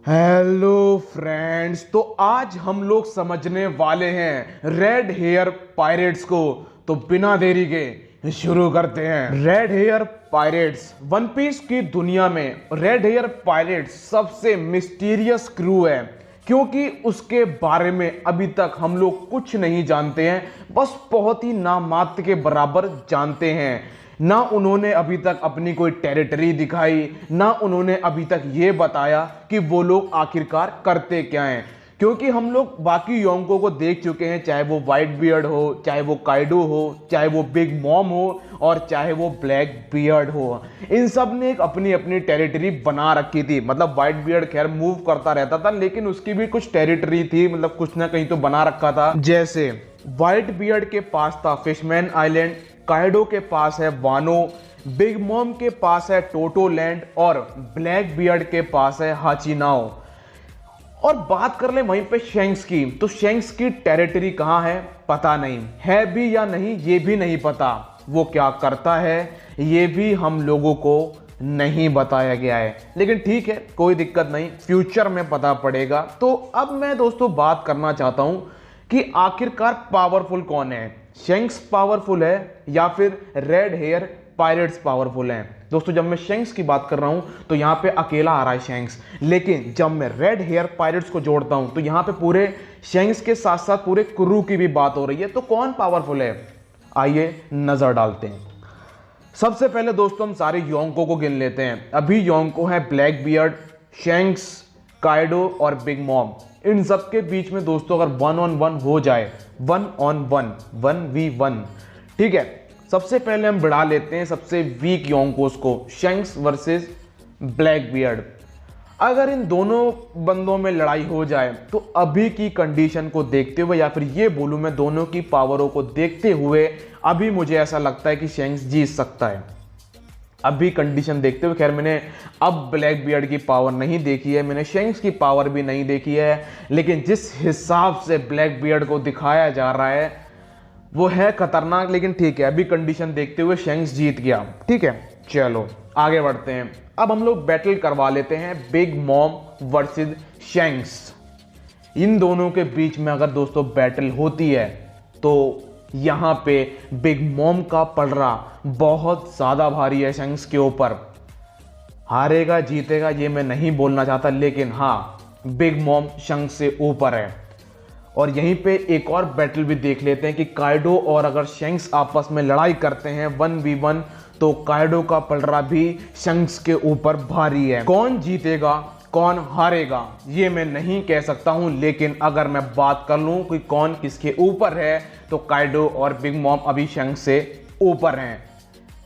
Hello friends, तो आज हम लोग समझने वाले हैं रेड हेयर पायरेट्स को। तो बिना देरी के शुरू करते हैं। Red hair pirates, one piece की दुनिया में रेड हेयर पायरेट्स सबसे मिस्टीरियस क्रू है, क्योंकि उसके बारे में अभी तक हम लोग कुछ नहीं जानते हैं, बस बहुत ही नामात्र के बराबर जानते हैं। ना उन्होंने अभी तक अपनी कोई टेरिटरी दिखाई, ना उन्होंने अभी तक ये बताया कि वो लोग आखिरकार करते क्या हैं। क्योंकि हम लोग बाकी योंकों को देख चुके हैं, चाहे वो वाइट बियर्ड हो, चाहे वो काइडो हो, चाहे वो बिग मॉम हो और चाहे वो ब्लैक बियर्ड हो। इन सब ने एक अपनी अपनी टेरिटरी बना रखी थी। मतलब वाइट बियर्ड खैर मूव करता रहता था, लेकिन उसकी भी कुछ टेरिटरी थी, मतलब कुछ ना कहीं तो बना रखा था। जैसे वाइट बियर्ड के पास था फिशमैन आइलैंड, काइडो के पास है वानो, बिग मॉम के पास है टोटो लैंड और ब्लैक बियर्ड के पास है हाचिनाओ। और बात कर ले वहीं पे शेंक्स की, तो शेंक्स की टेरिटरी कहां है पता नहीं है, भी या नहीं ये भी नहीं पता। वो क्या करता है ये भी हम लोगों को नहीं बताया गया है, लेकिन ठीक है, कोई दिक्कत नहीं, फ्यूचर में पता पड़ेगा। तो अब मैं दोस्तों बात करना चाहता हूं कि आखिरकार पावरफुल कौन है, शेंक्स पावरफुल है या फिर रेड हेयर पायरेट्स पावरफुल हैं। दोस्तों जब मैं शेंक्स की बात कर रहा हूं तो यहां पे अकेला आ रहा है शेंक्स, लेकिन जब मैं रेड हेयर पायरेट्स को जोड़ता हूं तो यहां पे पूरे शेंक्स के साथ साथ पूरे क्रू की भी बात हो रही है। तो कौन पावरफुल है, आइए नजर डालते हैं। सबसे पहले दोस्तों हम सारे योंको को गिन लेते हैं। अभी योंको है ब्लैक बियर्ड, शेंक्स, काइडो और बिग मॉम। इन सब के बीच में दोस्तों अगर 1-on-1 हो जाए, 1-on-1, 1v1, ठीक है, सबसे पहले हम बढ़ा लेते हैं सबसे वीक योंकोस को, शेंक्स वर्सेस ब्लैक बियर्ड। अगर इन दोनों बंदों में लड़ाई हो जाए तो अभी की कंडीशन को देखते हुए, या फिर ये बोलूं मैं दोनों की पावरों को देखते हुए, अभी मुझे ऐसा लगता है कि शेंक्स जीत सकता है। अभी कंडीशन देखते हुए, खैर मैंने अब ब्लैक बियर्ड की पावर नहीं देखी है, मैंने शेंक्स की पावर भी नहीं देखी है, लेकिन जिस हिसाब से ब्लैक बियर्ड को दिखाया जा रहा है वो है खतरनाक। लेकिन ठीक है, अभी कंडीशन देखते हुए शेंक्स जीत गया। ठीक है, चलो आगे बढ़ते हैं। अब हम लोग बैटल करवा लेते हैं बिग मॉम वर्सेस शेंक्स। इन दोनों के बीच में अगर दोस्तों बैटल होती है तो यहां पे बिग मॉम का पलड़ा बहुत ज्यादा भारी है शेंक्स के ऊपर। हारेगा जीतेगा ये मैं नहीं बोलना चाहता, लेकिन हां बिग मॉम शेंक्स से ऊपर है। और यहीं पे एक और बैटल भी देख लेते हैं कि काइडो और अगर शेंक्स आपस में लड़ाई करते हैं 1v1, तो काइडो का पलड़ा भी शेंक्स के ऊपर भारी है। कौन जीतेगा कौन हारेगा ये मैं नहीं कह सकता हूं, लेकिन अगर मैं बात कर लूं कि कौन किसके ऊपर है तो काइडो और बिग मॉम अभी शेंक्स से ऊपर हैं।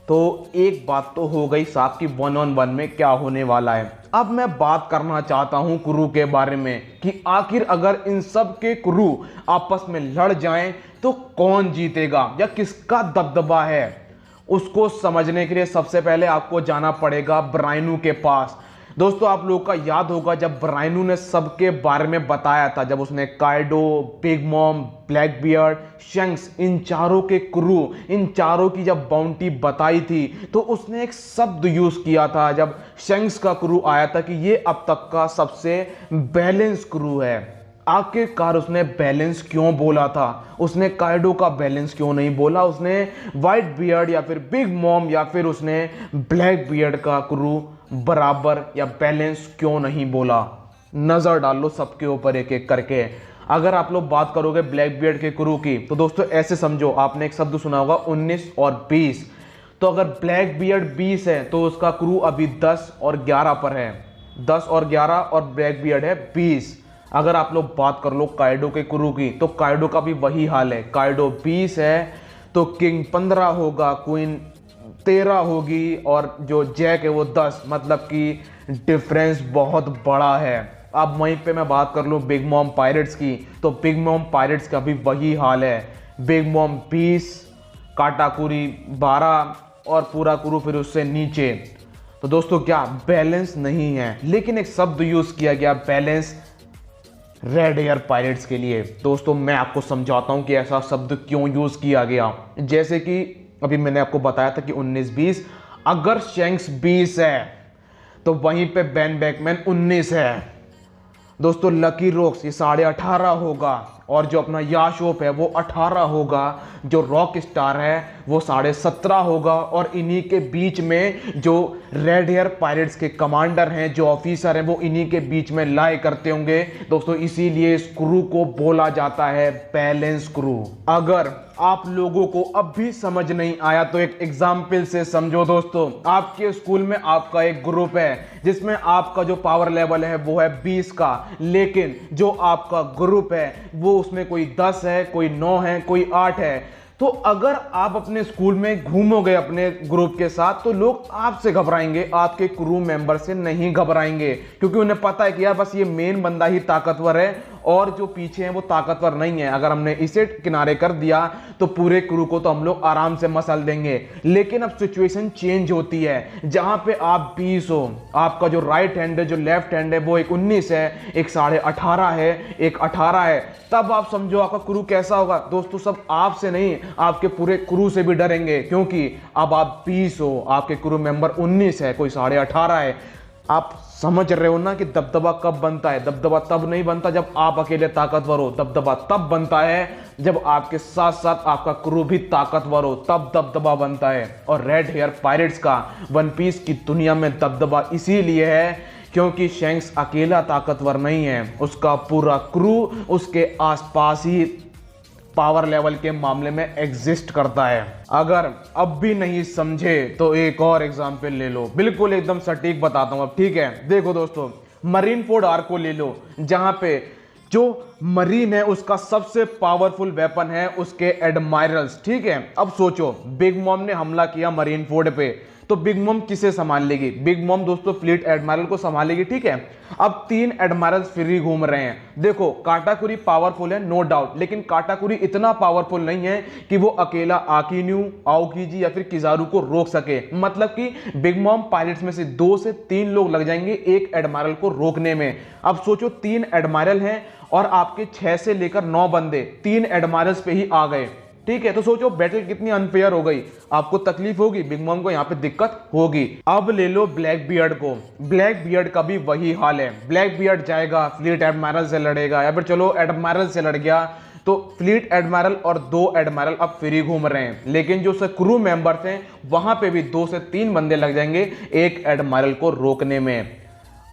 तो एक बात तो हो गई साहब कि 1-on-1 में क्या होने वाला है। अब मैं बात करना चाहता हूं क्रू के बारे में कि आखिर अगर इन सब के क्रू आपस में लड़ जाएं तो कौन जीतेगा या किसका दबदबा है। उसको समझने के लिए सबसे पहले आपको जाना पड़ेगा ब्राइनू के पास। दोस्तों आप लोगों का याद होगा जब ब्राइनू ने सबके बारे में बताया था, जब उसने Kaido, Big Mom, Blackbeard, Shanks, इन चारों के क्रू, इन चारों की जब बाउंटी बताई थी, तो उसने एक शब्द यूज किया था जब शेंक्स का क्रू आया था कि ये अब तक का सबसे बैलेंस क्रू है। आखिरकार उसने बैलेंस क्यों बोला था, उसने काइडो का बैलेंस क्यों नहीं बोला, उसने वाइट बियर्ड या फिर बिग मॉम या फिर उसने ब्लैक बियर्ड का क्रू बराबर या बैलेंस क्यों नहीं बोला। नजर डाल लो सबके ऊपर एक एक करके। अगर आप लोग बात करोगे ब्लैक बियर्ड के क्रू की, तो दोस्तों ऐसे समझो, आपने एक शब्द सुना होगा 19 और 20। तो अगर ब्लैक बियर्ड 20 है तो उसका क्रू अभी 10 और 11 पर है, 10 और 11, और ब्लैक बियर्ड है 20। अगर आप लोग बात कर लो काइडो के क्रू की, तो काइडो का भी वही हाल है, काइडो 20 है तो किंग 15 होगा, क्वीन 13 होगी और जो जैक है वो 10, मतलब कि डिफरेंस बहुत बड़ा है। अब वहीं पे मैं बात कर लूँ बिग मॉम पायरेट्स की, तो बिग मॉम पायरेट्स का भी वही हाल है, बिग मॉम 20, काटाकुरी 12 और पूरा क्रू फिर उससे नीचे। तो दोस्तों क्या बैलेंस नहीं है, लेकिन एक शब्द यूज किया गया बैलेंस रेड हेयर पायरेट्स के लिए। दोस्तों मैं आपको समझाता हूं कि ऐसा शब्द क्यों यूज किया गया। जैसे कि अभी मैंने आपको बताया था कि 19-20, अगर शेंक्स 20 है तो वहीं पे बेन बेकमैन 19 है, दोस्तों लकी रॉक्स ये 18.5 होगा, और जो अपना याशोप है वो 18 होगा, जो रॉक स्टार है वो 17.5 होगा, और इन्हीं के बीच में जो रेड हेयर पायरेट्स के कमांडर हैं, जो ऑफिसर हैं, वो इन्हीं के बीच में लाए करते होंगे दोस्तों। इसीलिए इस क्रू को बोला जाता है बैलेंस क्रू। अगर आप लोगों को अब भी समझ नहीं आया तो एक एग्जाम्पल से समझो दोस्तों। आपके स्कूल में आपका एक ग्रुप है जिसमें आपका जो पावर लेवल है वो है 20 का, लेकिन जो आपका ग्रुप है वो उसमें कोई 10 है, कोई 9 है, कोई 8 है। तो अगर आप अपने स्कूल में घूमोगे अपने ग्रुप के साथ तो लोग आपसे घबराएंगे, आपके क्रू मेंबर से नहीं घबराएंगे, क्योंकि उन्हें पता है कि यार बस ये मेन बंदा ही ताकतवर है और जो पीछे हैं वो ताकतवर नहीं है। अगर हमने इसे किनारे कर दिया तो पूरे क्रू को तो हम लोग आराम से मसल देंगे। लेकिन अब सिचुएशन चेंज होती है, जहां पे आप 20 हो, आपका जो राइट हैंड है, जो लेफ्ट हैंड है वो एक 19 है, एक 18.5 है, एक 18 है, तब आप समझो आपका क्रू कैसा होगा दोस्तों। सब आपसे नहीं, आपके पूरे क्रू से भी डरेंगे, क्योंकि अब आप 20 हो, आपके क्रू मेंबर 19 है, कोई 18.5 है। आप समझ रहे हो ना कि दबदबा कब बनता है? दबदबा तब नहीं बनता जब आप अकेले ताकतवर हो, दबदबा तब बनता है जब आपके साथ साथ आपका क्रू भी ताकतवर हो, तब दबदबा बनता है। और रेड हेयर पायरेट्स का वन पीस की दुनिया में दबदबा इसीलिए है क्योंकि शैंक्स अकेला ताकतवर नहीं है, उसका पूरा क्रू उसके आसपास ही पावर लेवल के मामले में एग्जिस्ट करता है। अगर अब भी नहीं समझे तो एक और एग्जांपल ले लो, बिल्कुल एकदम सटीक बताता हूं अब, ठीक है? देखो दोस्तों, मरीन फोर्ड आर्क को ले लो, जहां पे जो मरीन है उसका सबसे पावरफुल वेपन है उसके एडमायरल्स, ठीक है? अब सोचो बिग मॉम ने हमला किया मरीन फोर्ड पे, तो बिग मॉम किसे संभाल लेगी? बिग मॉम दोस्तों फ्लीट एडमायरल को संभालेगी, ठीक है? अब 3 एडमायरल्स फ्री घूम रहे हैं। देखो काटाकुरी पावरफुल है नो डाउट, लेकिन काटाकुरी इतना पावरफुल नहीं है कि वो अकेला आकिन्यू, आओकीजी या फिर किजारू को रोक सके। मतलब कि बिग मॉम पायलट्स में से 2 से 3 लोग लग जाएंगे एक एडमायरल को रोकने में। अब सोचो 3 एडमायरल हैं और आपके 6 से लेकर 9 बंदे 3 एडमायरल्स पे ही आ गए, ठीक है? तो सोचो बैटल कितनी अनफेयर हो गई, आपको तकलीफ होगी, बिग मॉम को यहां पे दिक्कत होगी। अब ले लो ब्लैक बियर्ड को, ब्लैक बियर्ड का भी वही हाल है। ब्लैक बियर्ड जाएगा फ्लीट एडमायरल से लड़ेगा, या फिर चलो एडमायरल से लड़ गया तो फ्लीट एडमायरल और 2 एडमायरल अब फ्री घूम रहे हैं, लेकिन जो क्रू मेंबर्स हैं वहां पे भी 2 से 3 बंदे लग जाएंगे एक एडमायरल को रोकने में।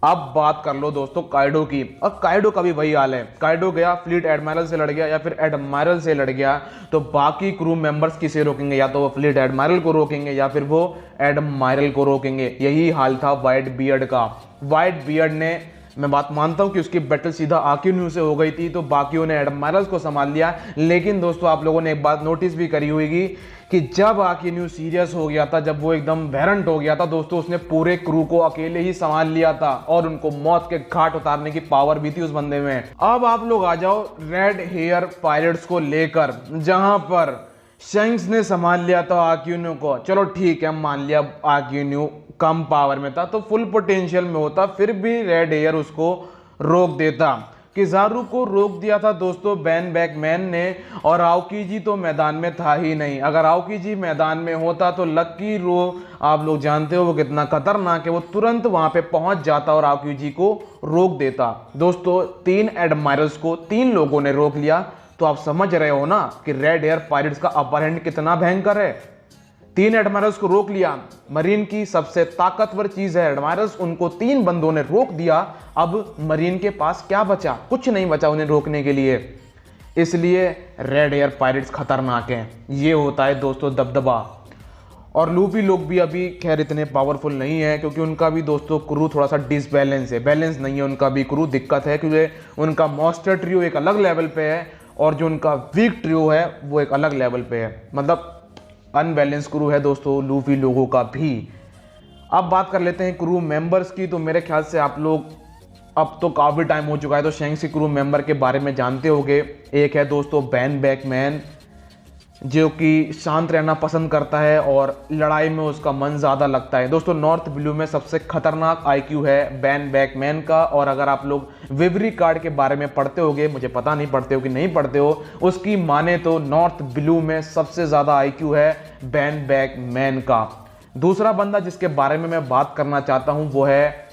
अब बात कर लो दोस्तों काइडो की, अब काइडो का भी वही हाल है। काइडो गया फ्लीट एडमायरल से लड़ गया या फिर एडमायरल से लड़ गया, तो बाकी क्रू मेंबर्स किसे रोकेंगे? या तो वो फ्लीट एडमायरल को रोकेंगे या फिर वो एडमायरल को रोकेंगे। यही हाल था व्हाइट बियर्ड का। व्हाइट बियर्ड ने, मैं बात मानता हूं कि उसकी बैटल सीधा आकिन्यू से हो गई थी तो बाकियों ने एडमायरल्स को संभाल लिया, लेकिन दोस्तों आप लोगों ने एक बात नोटिस भी करी होगी कि जब आकिन्यू सीरियस हो गया था, जब वो एकदम वेरेंट हो गया था दोस्तों, उसने पूरे क्रू को अकेले ही संभाल लिया था और उनको मौत के घाट उतारने की पावर भी थी उस बंदे में। अब आप लोग आ जाओ रेड हेयर पायरेट्स को लेकर, जहां पर शैंक्स ने संभाल लिया था आकिन्यू को। चलो ठीक है, मान लिया आकिन्यू कम पावर में था तो फुल पोटेंशियल में होता, फिर भी रेड हेयर उसको रोक देता। किजारू को रोक दिया था दोस्तों बैन बैकमैन ने, और आओकीजी तो मैदान में था ही नहीं। अगर आओकीजी मैदान में होता तो लकी रो आप लोग जानते हो वो कितना खतरनाक है, वो तुरंत वहां पे पहुंच जाता और आओकीजी को रोक देता। दोस्तों 3 एडमायरल्स को 3 लोगों ने रोक लिया, तो आप समझ रहे हो ना कि रेड हेयर पायरेट्स का अपर हैंड कितना भयंकर है। 3 एडमायरल्स को रोक लिया, मरीन की सबसे ताकतवर चीज है एडमायरल्स, उनको 3 बंदों ने रोक दिया। अब मरीन के पास क्या बचा? कुछ नहीं बचा उन्हें रोकने के लिए। इसलिए रेड हेयर पायरेट्स खतरनाक हैं। ये होता है दोस्तों दबदबा। और लूफी लोग भी अभी खैर इतने पावरफुल नहीं है, क्योंकि उनका भी दोस्तों क्रू थोड़ा सा डिसबैलेंस है, बैलेंस नहीं है उनका भी क्रू। दिक्कत है क्योंकि उनका मॉन्स्टर ट्रियो एक अलग लेवल पे है और जो उनका वीक ट्रियो है वो एक अलग लेवल पे है। मतलब अनबैलेंस क्रू है दोस्तों लूफी लोगों का भी। अब बात कर लेते हैं क्रू मेंबर्स की। तो मेरे ख्याल से आप लोग अब तो काफ़ी टाइम हो चुका है तो शैंक्स के क्रू मेंबर के बारे में जानते होंगे। एक है दोस्तों बैन बैकमैन, जो कि शांत रहना पसंद करता है और लड़ाई में उसका मन ज़्यादा लगता है। दोस्तों नॉर्थ ब्लू में सबसे खतरनाक आईक्यू है बैन बैकमैन का, और अगर आप लोग विवरी कार्ड के बारे में पढ़ते होगे, मुझे पता नहीं पढ़ते हो कि नहीं पढ़ते हो, उसकी माने तो नॉर्थ ब्लू में सबसे ज़्यादा आईक्यू है बैन बैकमैन का। दूसरा बंदा जिसके बारे में मैं बात करना चाहता हूँ वो है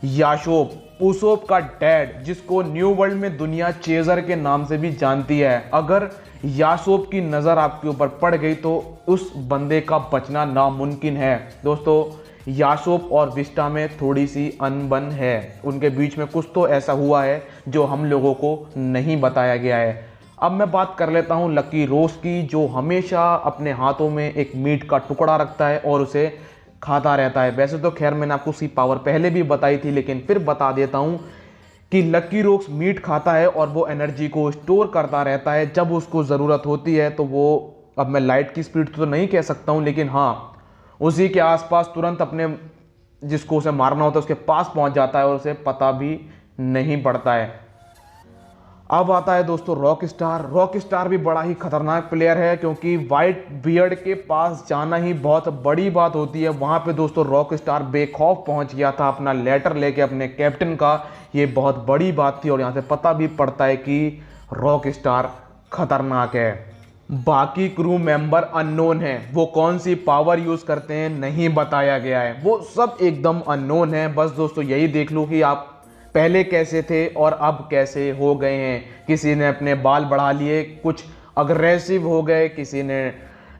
याशोप। उसोप का डैड, जिसको न्यू वर्ल्ड में दुनिया चेजर के नाम से भी जानती है, अगर यासोप की नज़र आपके ऊपर पड़ गई तो उस बंदे का बचना नामुमकिन है। दोस्तों, यासोप और विस्टा में थोड़ी सी अनबन है, उनके बीच में कुछ तो ऐसा हुआ है जो हम लोगों को नहीं बताया गया है। अब मैं बात कर लेता हूं लकी रोज की, जो हमेशा अपने हाथों में एक मीट का टुकड़ा रखता है और उसे खाता रहता है। वैसे तो खैर मैंने आपको उसकी पावर पहले भी बताई थी, लेकिन फिर बता देता हूं कि लकी रोक्स मीट खाता है और वो एनर्जी को स्टोर करता रहता है जब उसको ज़रूरत होती है। तो वो, अब मैं लाइट की स्पीड तो नहीं कह सकता हूं, लेकिन हाँ, उसी के आसपास तुरंत अपने जिसको उसे मारना होता है उसके पास पहुंच जाता है और उसे पता भी नहीं पड़ता है। अब आता है दोस्तों रॉक स्टार। रॉक स्टार भी बड़ा ही खतरनाक प्लेयर है, क्योंकि वाइट बियर्ड के पास जाना ही बहुत बड़ी बात होती है। वहां पे दोस्तों रॉक स्टार बेखौफ पहुंच गया था अपना लेटर लेके अपने कैप्टन का। ये बहुत बड़ी बात थी और यहाँ से पता भी पड़ता है कि रॉक स्टार खतरनाक है। बाकी क्रू मेंबर अननोन है, वो कौन सी पावर यूज करते हैं नहीं बताया गया है, वो सब एकदम अननोन है। बस दोस्तों यही देख लो कि आप पहले कैसे थे और अब कैसे हो गए हैं। किसी ने अपने बाल बढ़ा लिए, कुछ अग्रेसिव हो गए, किसी ने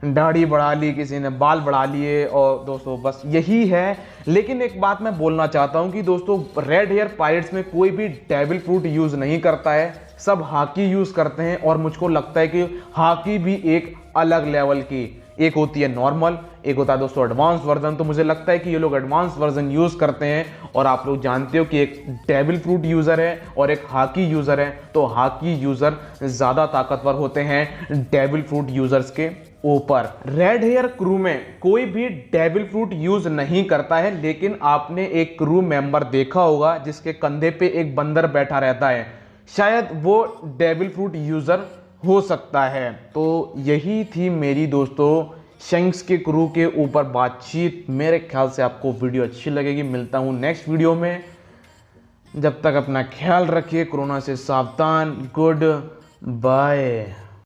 दाढ़ी बढ़ा ली, किसी ने बाल बढ़ा लिए, और दोस्तों बस यही है। लेकिन एक बात मैं बोलना चाहता हूं कि दोस्तों रेड हेयर पायरेट्स में कोई भी डेविल फ्रूट यूज नहीं करता है, सब हाकी यूज करते हैं। और मुझको लगता है कि हाकी भी एक अलग लेवल की, एक होती है नॉर्मल, एक होता है दोस्तों एडवांस वर्जन। तो मुझे लगता है कि ये लोग एडवांस वर्जन यूज करते हैं। और आप लोग जानते हो कि एक डेविल फ्रूट यूजर है और एक हाकी यूजर है, तो हाकी यूजर ज्यादा ताकतवर होते हैं डेविल फ्रूट यूजर्स के ऊपर। रेड हेयर क्रू में कोई भी डेविल फ्रूट यूज नहीं करता है, लेकिन आपने एक क्रू मेंबर देखा होगा जिसके कंधे पे एक बंदर बैठा रहता है, शायद वो डेविल फ्रूट यूजर हो सकता है। तो यही थी मेरी दोस्तों शंक्स के क्रू के ऊपर बातचीत। मेरे ख्याल से आपको वीडियो अच्छी लगेगी। मिलता हूँ नेक्स्ट वीडियो में, जब तक अपना ख्याल रखिए, कोरोना से सावधान। Good bye.